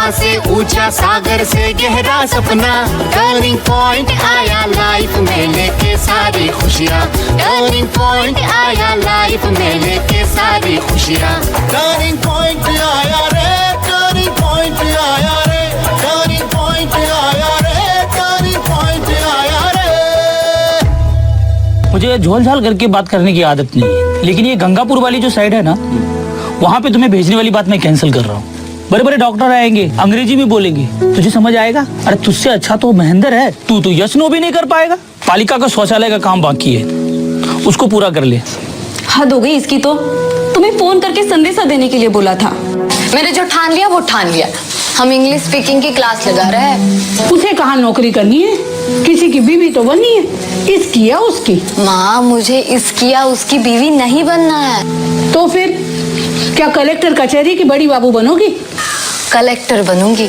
आसमां से ऊंचा, सागर से गहरा सपना। टर्निंग पॉइंट आया लाइफ में लेके सारी खुशियाँ। टर्निंग पॉइंट आया लाइफ में लेके सारी खुशियाँ। टर्निंग पॉइंट आया रे, टर्निंग पॉइंट आया रे, टर्निंग पॉइंट आया रे, टर्निंग पॉइंट आया रे। मुझे झोल झाल करके बात करने की आदत नहीं है, लेकिन ये गंगापुर वाली जो साइड है ना, वहाँ पे तुम्हें भेजने वाली बात मैं कैंसिल कर रहा हूँ। बड़े बड़े डॉक्टर आएंगे, अंग्रेजी में बोलेंगे, तुझे समझ आएगा? अरे तुझसे अच्छा तो महेंद्र है, तू तो यस नो भी नहीं कर पाएगा। पालिका का शौचालय का काम बाकी है, उसको पूरा कर ले। हद हो गई इसकी तो। तुम्हें फोन करके संदेशा देने के लिए बोला था। मैंने जो ठान लिया वो ठान लिया। हम इंग्लिश स्पीकिंग की क्लास लगा रहे हैं। उसे कहाँ नौकरी करनी है? किसी की बीवी तो बननी है, इसकी या उसकी? माँ, मुझे इसकी या उसकी बीवी नहीं बनना है। तो फिर क्या कलेक्टर कचहरी की बड़ी बाबू बनोगी? कलेक्टर बनूंगी।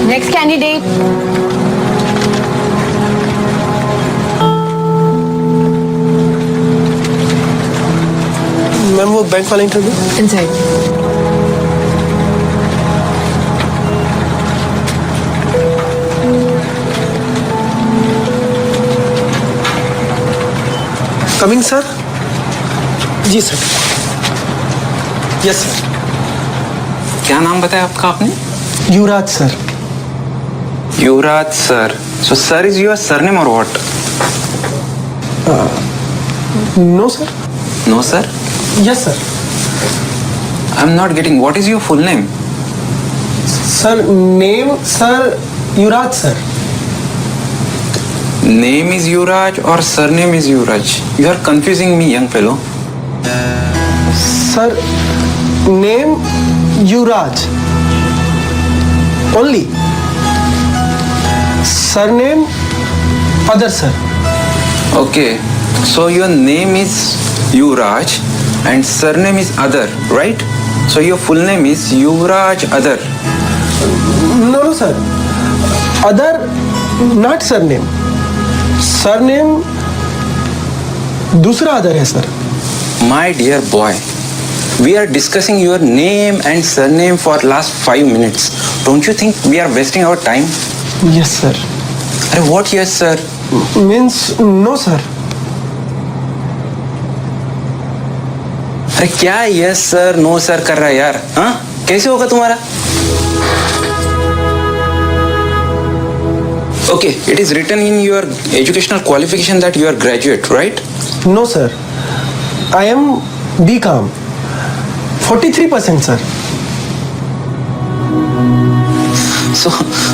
Next candidate. मैम वो बैंक वाला इंटरव्यू इनसाइड। Coming sir. जी सर। Yes sir. क्या नाम बताया आपका आपने? Yuvraj sir. Yuvraj sir. So sir is your surname or what? No sir. No sir. Yes sir. I'm not getting. What is your full name? Sir name sir Yuvraj sir. Name is Yuvraj or surname is Yuvraj? You are confusing me, young fellow. Sir name Yuvraj only, surname other sir. Okay. So your name is Yuvraj and surname is Adar, right? So your full name is Yuvraj Adar. No no sir, Adar not सरनेम। Surname दूसरा अदर है sir. My dear boy, we are discussing your name and surname for last 5 minutes. Don't you think we are wasting our time? Yes sir. अरे what yes sir? Means no sir. अरे क्या yes sir no sir कर रहा है यार? हाँ, कैसे होगा तुम्हारा? Okay, it is written in your educational qualification that you are graduate, right? No sir, I am BCom 43% sir.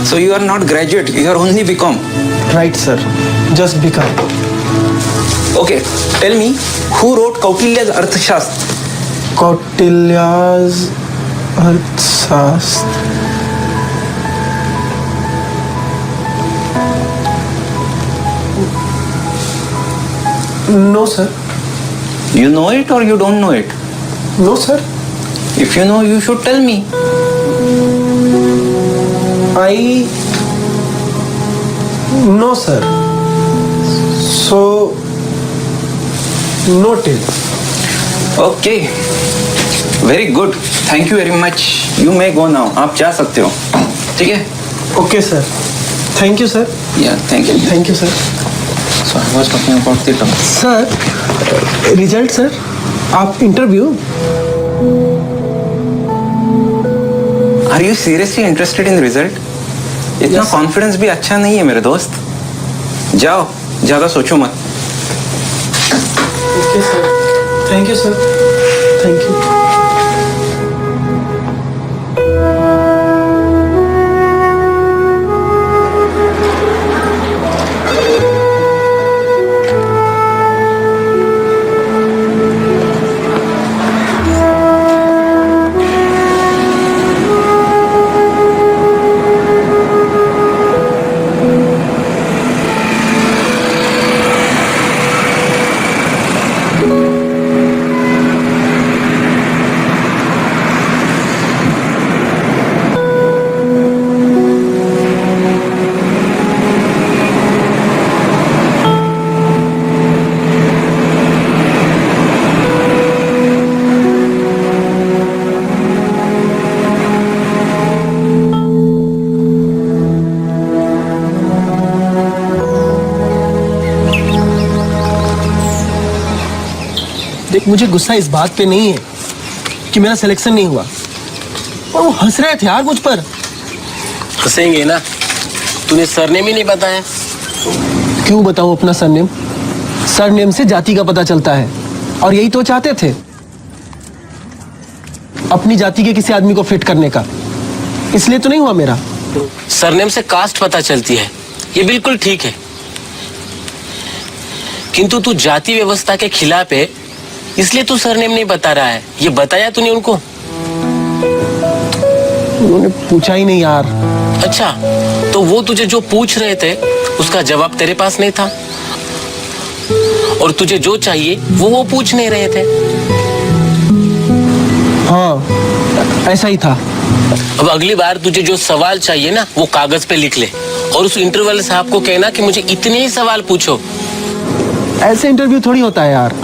So you are not graduate, you are only BCom. Right sir, just BCom। Okay, tell me, who wrote Kautilya's Arthashastra? Kautilya's Arthashastra. No sir. You know it or you don't know it? No sir. If you know, you should tell me. I no sir. So noted. Okay, very good, thank you very much. You may go now, आप जा सकते हो, ठीक है? Okay sir. Thank you sir. या thank you. Thank you sir. So I was talking about the topic. Sir result sir, आप interview. Are you seriously interested in result? इतना Yes. Confidence भी अच्छा नहीं है मेरे दोस्त। जाओ, ज्यादा सोचो मत। Okay sir, thank you sir, thank you. देख, मुझे गुस्सा इस बात पे नहीं है कि मेरा सिलेक्शन नहीं हुआ, और वो हंस रहे थे यार मुझ पर। हंसेंगे ना, तूने सरनेम ही नहीं बताया। क्यों बताऊं अपना सरनेम? सरनेम से जाति का पता चलता है, और यही तो चाहते थे, अपनी जाति के किसी आदमी को फिट करने का। इसलिए तो नहीं हुआ मेरा। सरनेम से कास्ट पता चलती है, ये बिल्कुल ठीक है, किंतु तू जाति व्यवस्था के खिलाफ है, इसलिए तू सरनेम नहीं बता रहा है। ये बताया तूने उनको? उन्होंने पूछा ही नहीं यार। अच्छा, तो वो तुझे जो पूछ रहे थे उसका जवाब तेरे पास नहीं था, और तुझे जो चाहिए वो पूछ नहीं रहे थे। हाँ, ऐसा ही था। अब अगली बार तुझे जो सवाल चाहिए ना, वो कागज पे लिख ले, और उस इंटरव्यू साहब को कहना कि मुझे इतने ही सवाल पूछो। ऐसे इंटरव्यू थोड़ी होता है यार।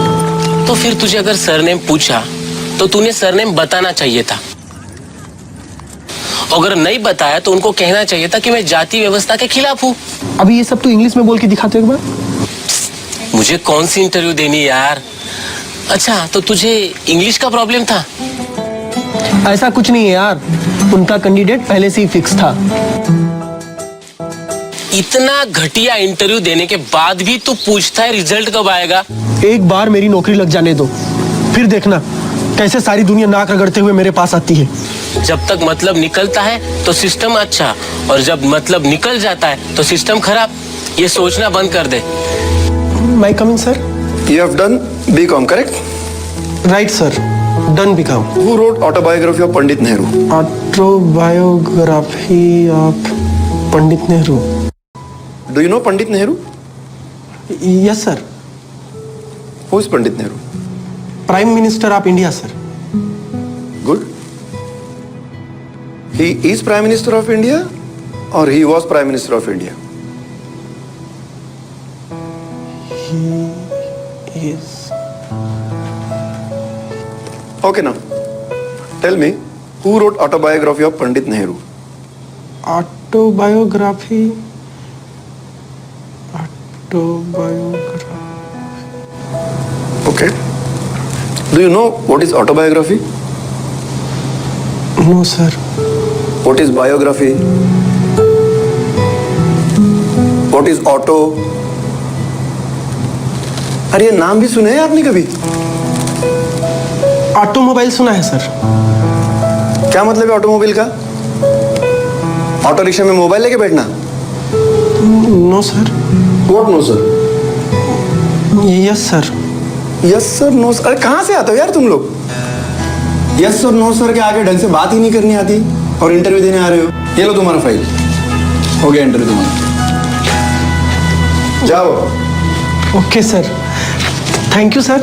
तो फिर तुझे अगर सरनेम पूछा तो तूने सरनेम बताना चाहिए था। अगर नहीं बताया तो उनको कहना चाहिए था कि मैं जाति व्यवस्था के खिलाफ हूँ। अभी ये सब तो इंग्लिश में बोल के दिखाते हो एक बार। मुझे कौन सी इंटरव्यू देनी यार। अच्छा, तो तुझे इंग्लिश का प्रॉब्लम था? ऐसा कुछ नहीं है यार, उनका कैंडिडेट पहले से ही फिक्स था। इतना घटिया इंटरव्यू देने के बाद भी तू पूछता है रिजल्ट कब आएगा? एक बार मेरी नौकरी लग जाने दो, फिर देखना कैसे सारी दुनिया नाक रगड़ते हुए मेरे पास आती है। जब तक मतलब निकलता है तो सिस्टम अच्छा, और जब मतलब निकल जाता है तो सिस्टम खराब। ये सोचना बंद कर दे। May I coming sir. You have done BCom, correct? Right sir, done BCom. Who wrote autobiography of Pandit Nehru? Autobiography of Pandit Nehru. Do you know Pandit Nehru? Yes sir. Who is Pandit Nehru? Prime minister of India sir. Good. He is Prime Minister of India or he was Prime Minister of India? Yes. Okay, now tell me, who wrote autobiography of Pandit Nehru? Autobiography Okay. Do you know what is autobiography? No sir. What is biography? What is auto? अरे ये नाम भी सुने हैं आपने कभी? Automobile सुना है सर। क्या मतलब है ऑटोमोबाइल का? ऑटो रिक्शा में मोबाइल लेके बैठना? No sir. What no sir? Yes sir. Yes sir no sir, अरे कहाँ से आते हो यार तुम लोग? यस सर नो सर के आगे ढंग से बात ही नहीं करनी आती और इंटरव्यू देने आ रहे हो। ये लो तुम्हारा फाइल, हो गया इंटरव्यू तुम्हारा, जाओ। Okay sir, thank you sir.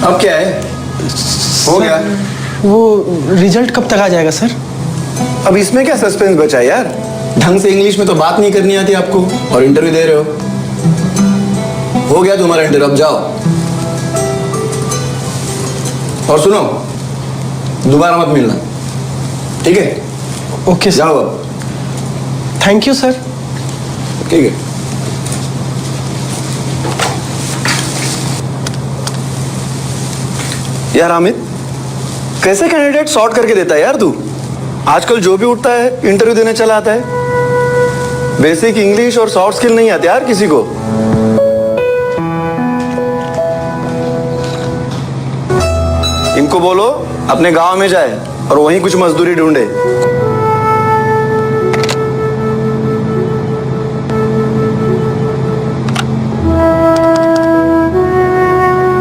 अब क्या है? हो गया। वो रिजल्ट कब तक आ जाएगा सर? अब इसमें क्या सस्पेंस बचा है यार? ढंग से इंग्लिश में तो बात नहीं करनी आती आपको और इंटरव्यू दे रहे हो गया तुम्हारा इंटरव्यू, अब जाओ। और सुनो, दोबारा मत मिलना, ठीक है? Okay sir. जाओ अब। Thank you sir. ठीक है। यार अमित, कैसे कैंडिडेट सॉर्ट करके देता है यार तू? आजकल जो भी उठता है इंटरव्यू देने चला आता है। बेसिक इंग्लिश और सॉफ्ट स्किल नहीं आते यार किसी को। इनको बोलो अपने गांव में जाए और वहीं कुछ मजदूरी ढूंढे।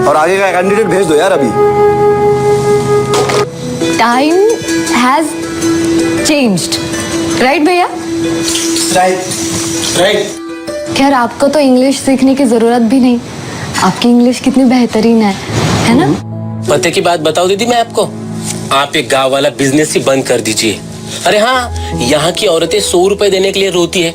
और आगे का कैंडिडेट भेज दो यार अभी। टाइम हैज चेंज्ड, राइट भैया? राइट। खैर आपको तो इंग्लिश सीखने की जरूरत भी नहीं, आपकी इंग्लिश कितनी बेहतरीन है ना? पते की बात बताओ दीदी मैं आपको, आप एक गांव वाला बिजनेस ही बंद कर दीजिए। अरे हाँ, यहाँ की औरतें 100 रुपए देने के लिए रोती है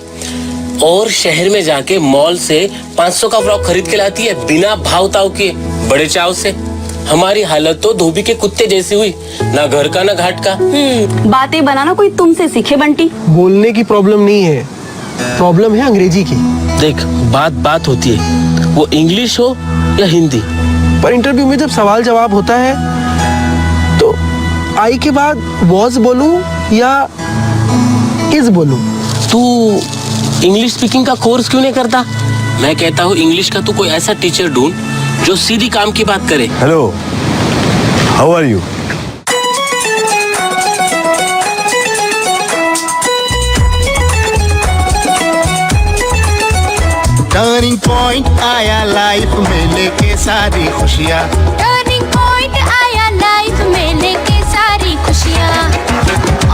और शहर में जाके मॉल से 500 का फ्रॉक खरीद के लाती है बिना भाव ताव के, बड़े चाव से। हमारी हालत तो धोबी के कुत्ते जैसी हुई, ना घर का ना घाट का। बातें बनाना कोई तुमसे सीखे बंटी। बोलने की प्रॉब्लम नहीं है, प्रॉब्लम है अंग्रेजी की। देख बात होती है, वो इंग्लिश हो या हिंदी। पर इंटरव्यू में जब सवाल जवाब होता है तो आई के बाद वॉज बोलूं या इज बोलूं? तू इंग्लिश स्पीकिंग का कोर्स क्यों नहीं करता? मैं कहता हूँ इंग्लिश का तू कोई ऐसा टीचर ढूंढ जो सीधी काम की बात करे। Hello, how are you? Turning point आया लाइफ में लेके सारी खुशियाँ। टर्निंग पॉइंट आया लाइफ में लेके सारी खुशियाँ।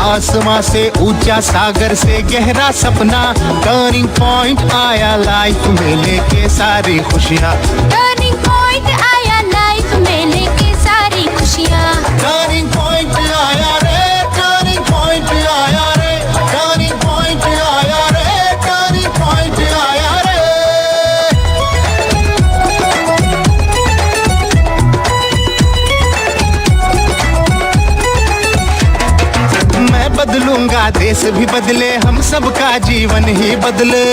आसमां से ऊंचा सागर से गहरा सपना। टर्निंग पॉइंट आया लाइफ में लेके सारी खुशियाँ। टर्निंग पॉइंट आया लाइफ में लेके सारी खुशियाँ। टर्निंग पॉइंट आया रे, टर्निंग पॉइंट आया रे, टर्निंग पॉइंट आया रे, टर्निंग पॉइंट आया रे। मैं बदलूंगा, देश भी बदले, हम सबका जीवन ही बदले।